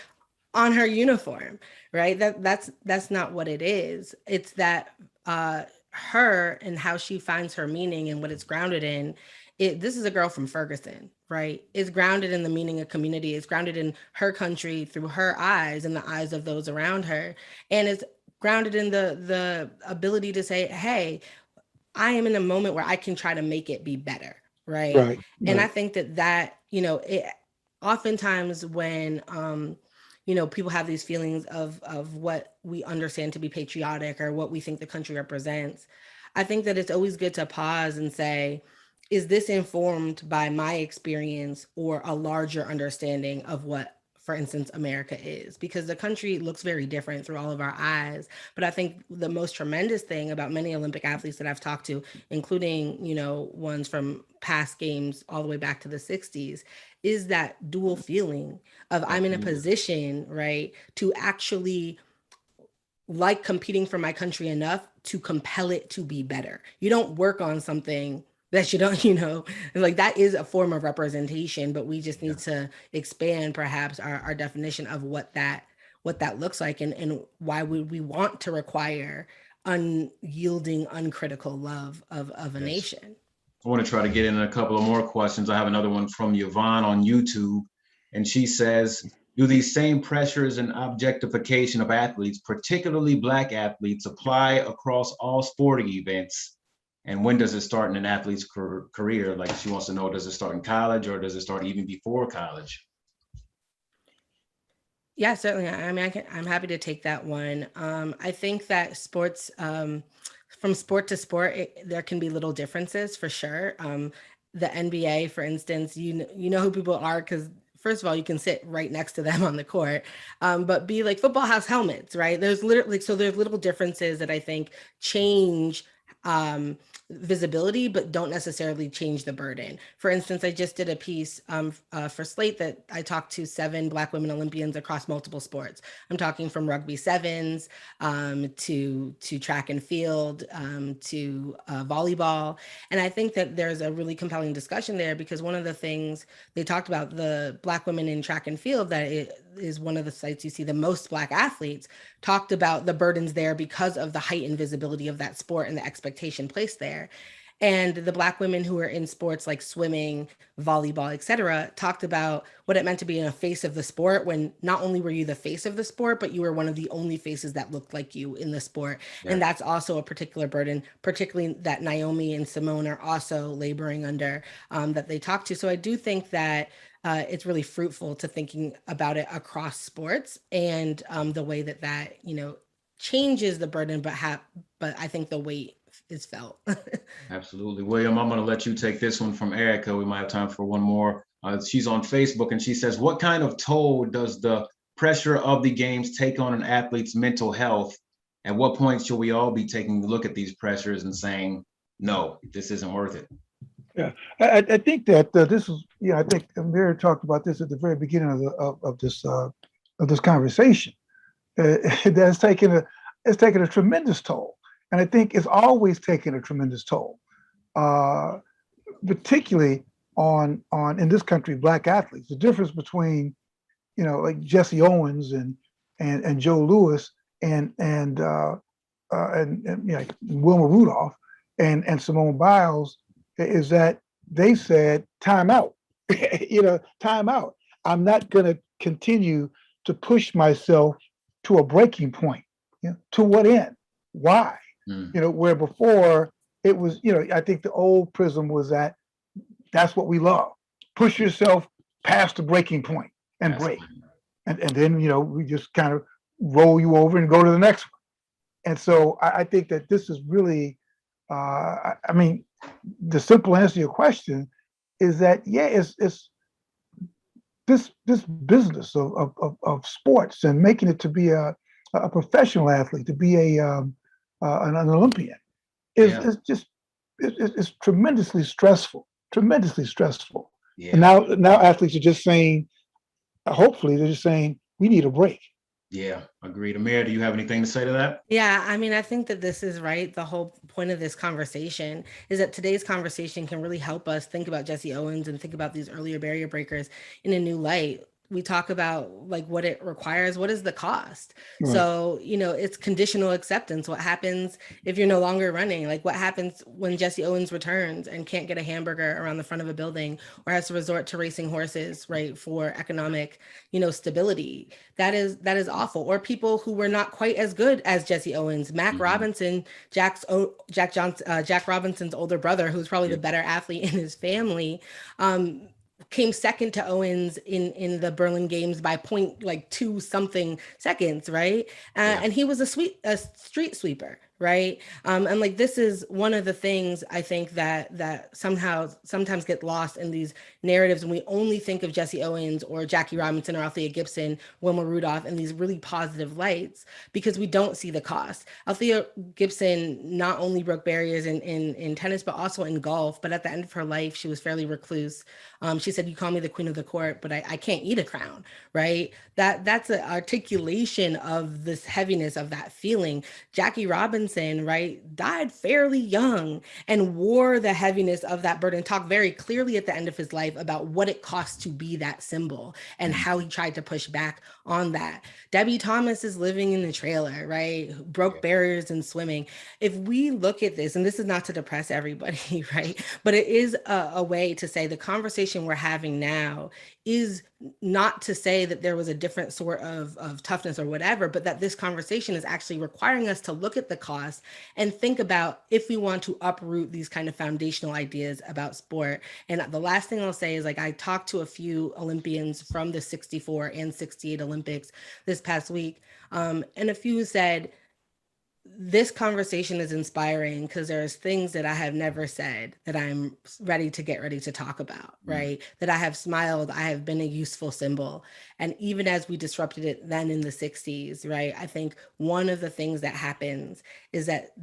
on her uniform, right? That's not what it is. It's that her and how she finds her meaning and what it's grounded in. This is a girl from Ferguson, right? It's grounded in the meaning of community. It's grounded in her country through her eyes and the eyes of those around her. And it's grounded in the ability to say, hey, I am in a moment where I can try to make it be better, right? And I think that oftentimes when people have these feelings of what we understand to be patriotic or what we think the country represents, I think that it's always good to pause and say, is this informed by my experience or a larger understanding of what, for instance, America is? Because the country looks very different through all of our eyes. But I think the most tremendous thing about many Olympic athletes that I've talked to, including, ones from past games all the way back to the 60s, is that dual feeling of I'm in a position, right, to actually like competing for my country enough to compel it to be better. You don't work on something that you don't, like that is a form of representation, but we just need to expand perhaps our definition of what that looks like, and why would we want to require unyielding, uncritical love of a Yes. nation. I want to try to get in a couple of more questions. I have another one from Yvonne on YouTube, and she says, do these same pressures and objectification of athletes, particularly Black athletes, apply across all sporting events? And when does it start in an athlete's career? Like, she wants to know, does it start in college or does it start even before college? Yeah, certainly. I mean, I'm happy to take that one. I think that sports, from sport to sport, there can be little differences for sure. The NBA, for instance, you know who people are because first of all, you can sit right next to them on the court, but be like football has helmets, right? There's literally, so there's little differences that I think change visibility, but don't necessarily change the burden. For instance, I just did a piece for Slate that I talked to 7 Black women Olympians across multiple sports. I'm talking from rugby sevens to track and field to volleyball. And I think that there's a really compelling discussion there because one of the things they talked about, the Black women in track and field, that it is one of the sites you see the most Black athletes, talked about the burdens there because of the heightened visibility of that sport and the expectation placed there. And the Black women who were in sports like swimming, volleyball, et cetera, talked about what it meant to be in a face of the sport when not only were you the face of the sport, but you were one of the only faces that looked like you in the sport. Yeah. And that's also a particular burden, particularly that Naomi and Simone are also laboring under, that they talk to. So I do think that it's really fruitful to thinking about it across sports and the way that changes the burden, but I think the weight is felt. Absolutely. William, I'm going to let you take this one from Erica. We might have time for one more. She's on Facebook and she says, what kind of toll does the pressure of the games take on an athlete's mental health? At what point should we all be taking a look at these pressures and saying, no, this isn't worth it? Yeah, I think that this is, I think Amir talked about this at the very beginning of this conversation. It's taken a tremendous toll, and I think it's always taken a tremendous toll, particularly on in this country Black athletes. The difference between like Jesse Owens and Joe Louis and Wilma Rudolph and Simone Biles is that they said time out. Time out. I'm not going to continue to push myself to a breaking point. To what end? Why? Where before it was, I think the old prism was that's what we love. Push yourself past the breaking point and break. And then, we just kind of roll you over and go to the next one. And so I think that this is really, the simple answer to your question is that, it's this business of sports and making it to be a professional athlete, to be an Olympian is just it's tremendously stressful. Yeah. And now athletes are just saying, hopefully they're just saying, we need a break. Yeah, agreed. Amir, do you have anything to say to that? Yeah, I think that this is right. The whole point of this conversation is that today's conversation can really help us think about Jesse Owens and think about these earlier barrier breakers in a new light. We talk about like what it requires, what is the cost? Right. So, it's conditional acceptance. What happens if you're no longer running? Like what happens when Jesse Owens returns and can't get a hamburger around the front of a building or has to resort to racing horses, right, for economic, stability? That is awful. Or people who were not quite as good as Jesse Owens, Mac Robinson, Jack Robinson's older brother, who's probably the better athlete in his family, came second to Owens in the Berlin Games by 0.2 something seconds, right? And he was a street sweeper, right? And like this is one of the things I think that sometimes get lost in these narratives when we only think of Jesse Owens or Jackie Robinson or Althea Gibson, Wilma Rudolph in these really positive lights because we don't see the cost. Althea Gibson not only broke barriers in tennis, but also in golf. But at the end of her life, she was fairly recluse. She said, you call me the queen of the court, but I can't eat a crown, right? That's an articulation of this heaviness of that feeling. Jackie Robinson, right, died fairly young and wore the heaviness of that burden, talked very clearly at the end of his life about what it costs to be that symbol and how he tried to push back on that. Debbie Thomas is living in the trailer, right? Broke barriers in swimming. If we look at this, and this is not to depress everybody, right? But it is a way to say the conversation we're having now is not to say that there was a different sort of toughness or whatever, but that this conversation is actually requiring us to look at the cost and think about if we want to uproot these kind of foundational ideas about sport. And the last thing I'll say is, like, I talked to a few Olympians from the 64 and 68 Olympics this past week, and a few said, this conversation is inspiring because there's things that I have never said that I'm ready to talk about, right? That I have smiled, I have been a useful symbol. And even as we disrupted it then in the 60s, right? I think one of the things that happens is that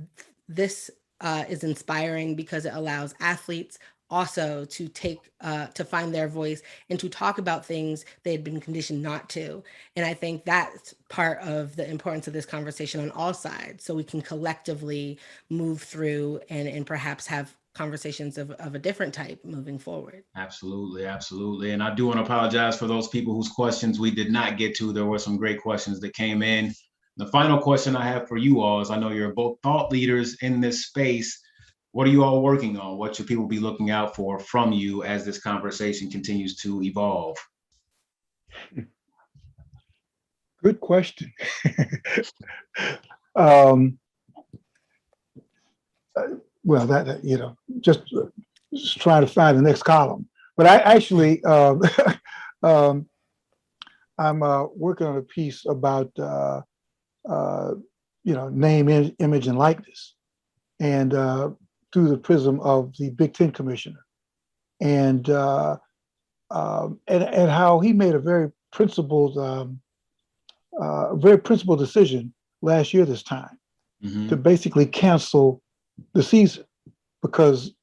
this is inspiring because it allows athletes also to to find their voice and to talk about things they had been conditioned not to. And I think that's part of the importance of this conversation on all sides, so we can collectively move through and perhaps have conversations of a different type moving forward. Absolutely, absolutely. And I do want to apologize for those people whose questions we did not get to. There were some great questions that came in. The final question I have for you all is, I know you're both thought leaders in this space. What are you all working on? What should people be looking out for from you as this conversation continues to evolve? Good question. Well, that just trying to find the next column. But I actually, I'm working on a piece about, name, image, and likeness, and through the prism of the Big Ten commissioner, and how he made a very principled decision last year this time to basically cancel the season because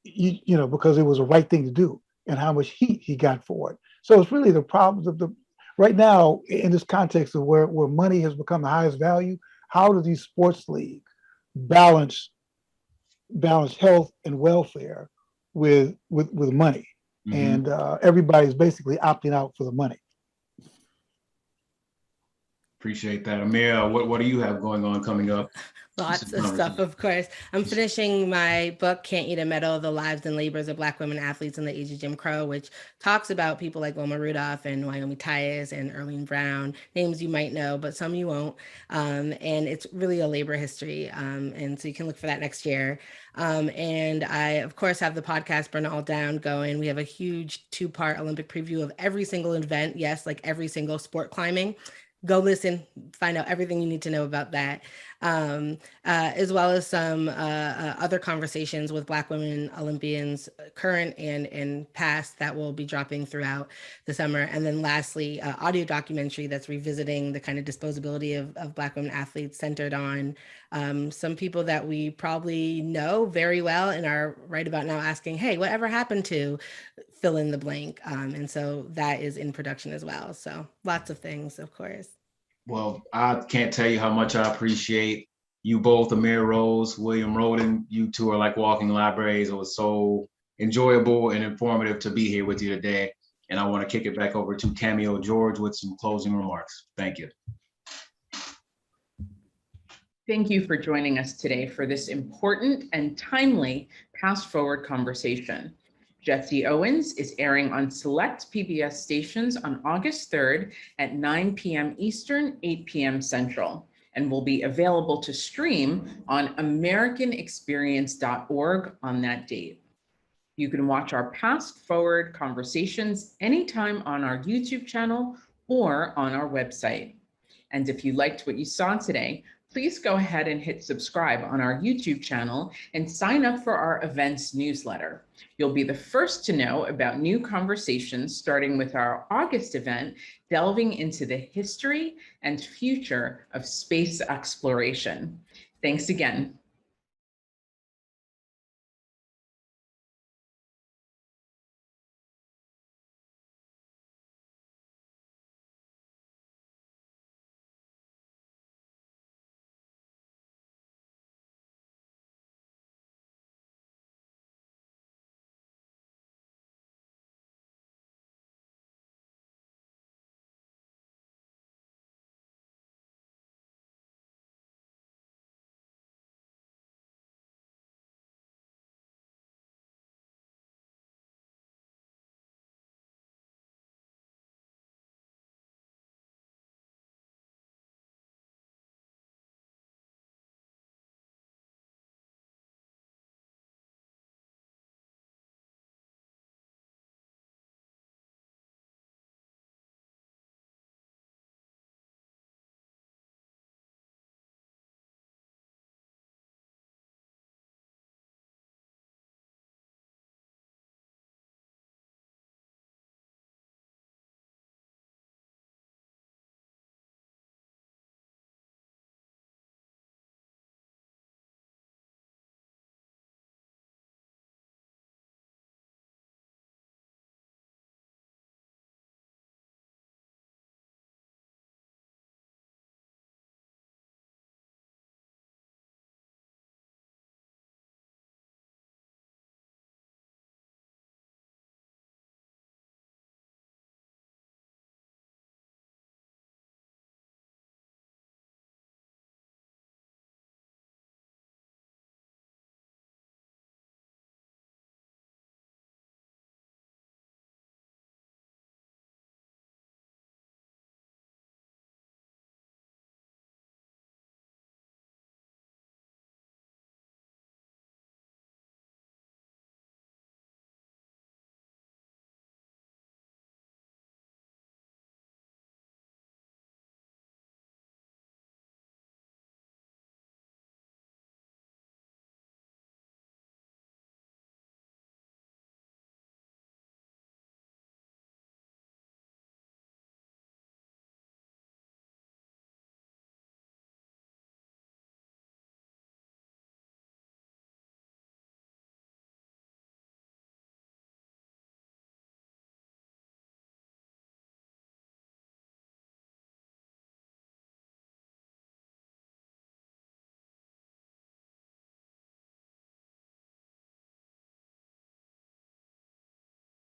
because it was the right thing to do, and how much heat he got for it. So it's really the problems of right now in this context of where money has become the highest value. How do these sports leagues balance health and welfare with money? And everybody's basically opting out for the money. Appreciate that. Amir, what do you have going on coming up? Lots of stuff, of course. I'm finishing my book, Can't Eat a Medal, The Lives and Labors of Black Women Athletes in the Age of Jim Crow, which talks about people like Wilma Rudolph and Naomi Tyus and Earlene Brown, names you might know, but some you won't. And it's really a labor history. And so you can look for that next year. And I, of course, have the podcast Burn It All Down going. We have a huge 2-part Olympic preview of every single event. Yes, like every single sport climbing. Go listen, find out everything you need to know about that, as well as some other conversations with Black women Olympians, current and past, that will be dropping throughout the summer. And then lastly, audio documentary that's revisiting the kind of disposability of Black women athletes, centered on some people that we probably know very well and are right about now asking, hey, whatever happened to fill in the blank? And so that is in production as well. So lots of things, of course. Well, I can't tell you how much I appreciate you both, Amir Rose, William Roden. You two are like walking libraries. It was so enjoyable and informative to be here with you today. And I want to kick it back over to Cameo George with some closing remarks. Thank you. Thank you for joining us today for this important and timely Past Forward conversation. Jesse Owens is airing on select PBS stations on August 3rd at 9 p.m. Eastern, 8 p.m. Central, and will be available to stream on AmericanExperience.org on that date. You can watch our Past Forward conversations anytime on our YouTube channel or on our website. And if you liked what you saw today, please go ahead and hit subscribe on our YouTube channel and sign up for our events newsletter. You'll be the first to know about new conversations, starting with our August event, delving into the history and future of space exploration. Thanks again.